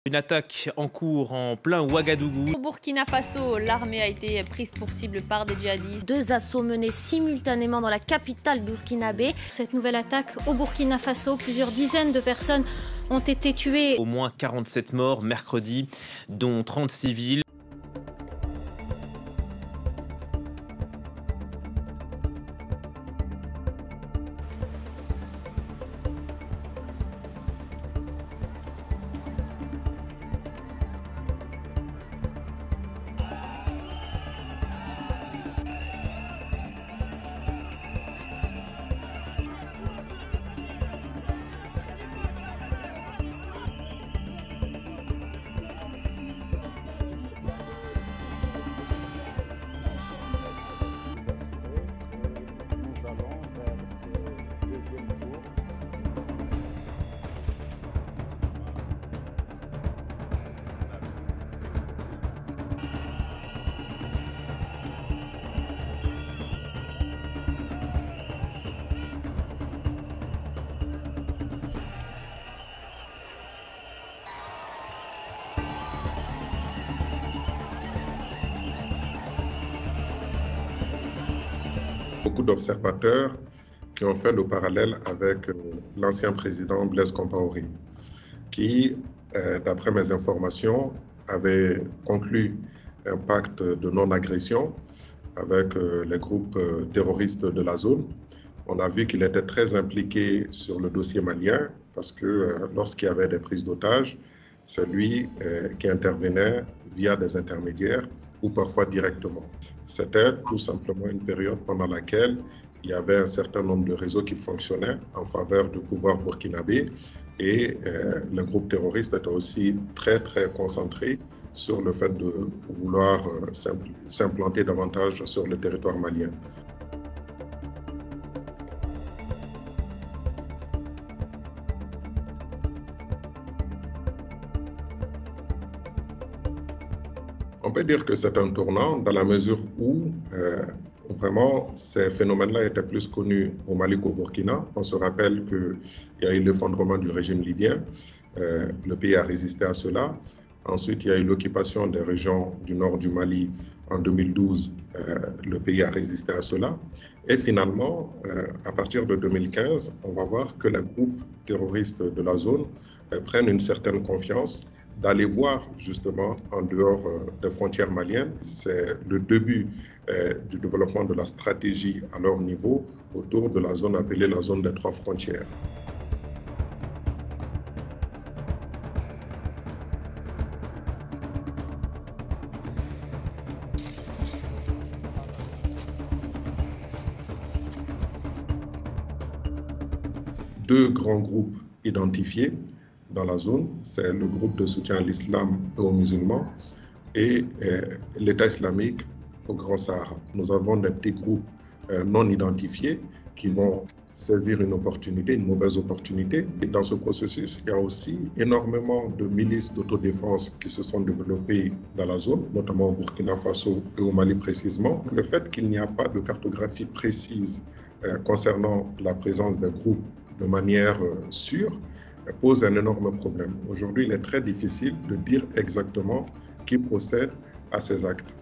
Une attaque en cours en plein Ouagadougou. Au Burkina Faso, l'armée a été prise pour cible par des djihadistes. 2 assauts menés simultanément dans la capitale burkinabé. Cette nouvelle attaque au Burkina Faso, plusieurs dizaines de personnes ont été tuées. Au moins 47 morts mercredi, dont 30 civils. Beaucoup d'observateurs qui ont fait le parallèle avec l'ancien président Blaise Compaoré, qui, d'après mes informations, avait conclu un pacte de non-agression avec les groupes terroristes de la zone. On a vu qu'il était très impliqué sur le dossier malien parce que lorsqu'il y avait des prises d'otages, c'est lui qui intervenait via des intermédiaires ou parfois directement. C'était tout simplement une période pendant laquelle il y avait un certain nombre de réseaux qui fonctionnaient en faveur du pouvoir burkinabé et le groupe terroriste était aussi très concentré sur le fait de vouloir s'implanter davantage sur le territoire malien. On peut dire que c'est un tournant dans la mesure où vraiment ces phénomènes-là étaient plus connus au Mali qu'au Burkina. On se rappelle qu'il y a eu l'effondrement du régime libyen, le pays a résisté à cela. Ensuite, il y a eu l'occupation des régions du nord du Mali en 2012, le pays a résisté à cela. Et finalement, à partir de 2015, on va voir que les groupes terroristes de la zone prennent une certaine confiance d'aller voir justement en dehors des frontières maliennes. C'est le début du développement de la stratégie à leur niveau autour de la zone appelée la zone des 3 frontières. Deux grands groupes identifiés dans la zone, c'est le groupe de soutien à l'islam et aux musulmans et l'État islamique au Grand Sahara. Nous avons des petits groupes non identifiés qui vont saisir une opportunité, une mauvaise opportunité. Et dans ce processus, il y a aussi énormément de milices d'autodéfense qui se sont développées dans la zone, notamment au Burkina Faso et au Mali précisément. Le fait qu'il n'y a pas de cartographie précise concernant la présence des groupes de manière sûre pose un énorme problème. Aujourd'hui, il est très difficile de dire exactement qui procède à ces actes.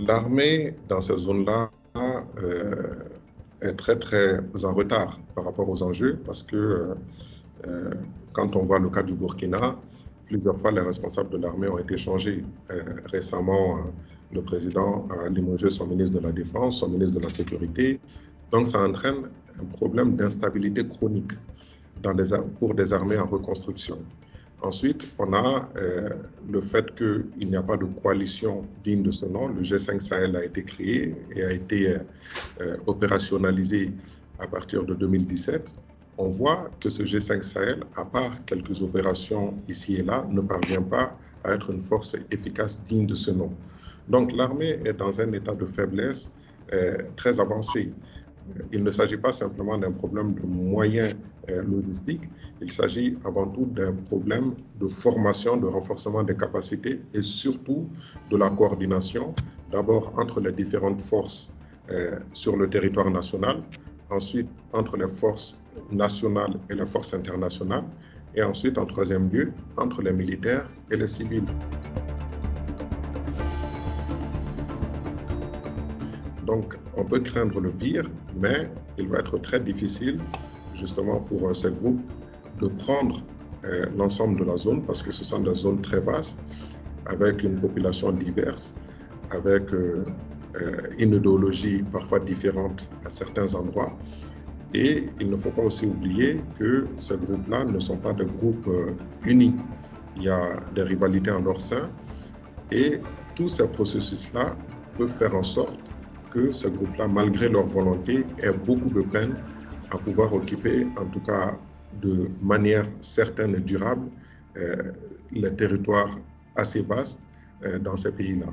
L'armée, dans ces zones-là, est très en retard par rapport aux enjeux parce que quand on voit le cas du Burkina, plusieurs fois les responsables de l'armée ont été changés. Récemment, le président a limogé son ministre de la Défense, son ministre de la Sécurité. Donc ça entraîne un problème d'instabilité chronique pour des armées en reconstruction. Ensuite, on a le fait qu'il n'y a pas de coalition digne de ce nom. Le G5 Sahel a été créé et a été opérationnalisé à partir de 2017. On voit que ce G5 Sahel, à part quelques opérations ici et là, ne parvient pas à être une force efficace digne de ce nom. Donc l'armée est dans un état de faiblesse très avancé. Il ne s'agit pas simplement d'un problème de moyens logistiques, il s'agit avant tout d'un problème de formation, de renforcement des capacités et surtout de la coordination, d'abord entre les différentes forces sur le territoire national, ensuite entre les forces nationales et les forces internationales, et ensuite, en troisième lieu, entre les militaires et les civils. Donc, on peut craindre le pire, mais il va être très difficile, justement, pour ces groupes de prendre l'ensemble de la zone, parce que ce sont des zones très vastes, avec une population diverse, avec une idéologie parfois différente à certains endroits. Et il ne faut pas aussi oublier que ces groupes-là ne sont pas des groupes unis. Il y a des rivalités en leur sein et tous ces processus-là peuvent faire en sorte que ces groupes-là, malgré leur volonté, aient beaucoup de peine à pouvoir occuper, en tout cas de manière certaine et durable, les territoires assez vastes dans ces pays-là.